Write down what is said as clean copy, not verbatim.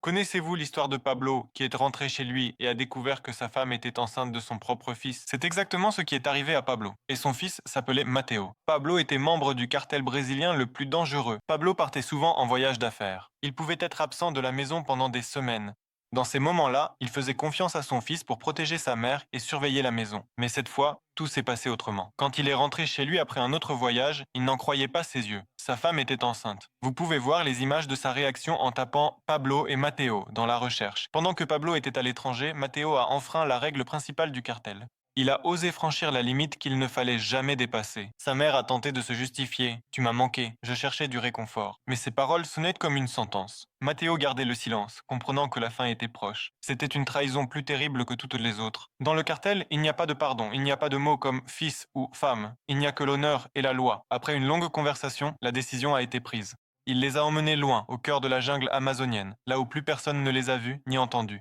Connaissez-vous l'histoire de Pablo qui est rentré chez lui et a découvert que sa femme était enceinte de son propre fils? C'est exactement ce qui est arrivé à Pablo. Et son fils s'appelait Mateo. Pablo était membre du cartel brésilien le plus dangereux. Pablo partait souvent en voyage d'affaires. Il pouvait être absent de la maison pendant des semaines. Dans ces moments-là, il faisait confiance à son fils pour protéger sa mère et surveiller la maison. Mais cette fois, tout s'est passé autrement. Quand il est rentré chez lui après un autre voyage, il n'en croyait pas ses yeux. Sa femme était enceinte. Vous pouvez voir les images de sa réaction en tapant Pablo et Matteo dans la recherche. Pendant que Pablo était à l'étranger, Matteo a enfreint la règle principale du cartel. Il a osé franchir la limite qu'il ne fallait jamais dépasser. Sa mère a tenté de se justifier. Tu m'as manqué, je cherchais du réconfort. Mais ses paroles sonnaient comme une sentence. Matteo gardait le silence, comprenant que la fin était proche. C'était une trahison plus terrible que toutes les autres. Dans le cartel, il n'y a pas de pardon, il n'y a pas de mots comme fils ou femme. Il n'y a que l'honneur et la loi. Après une longue conversation, la décision a été prise. Il les a emmenés loin, au cœur de la jungle amazonienne, là où plus personne ne les a vus ni entendus.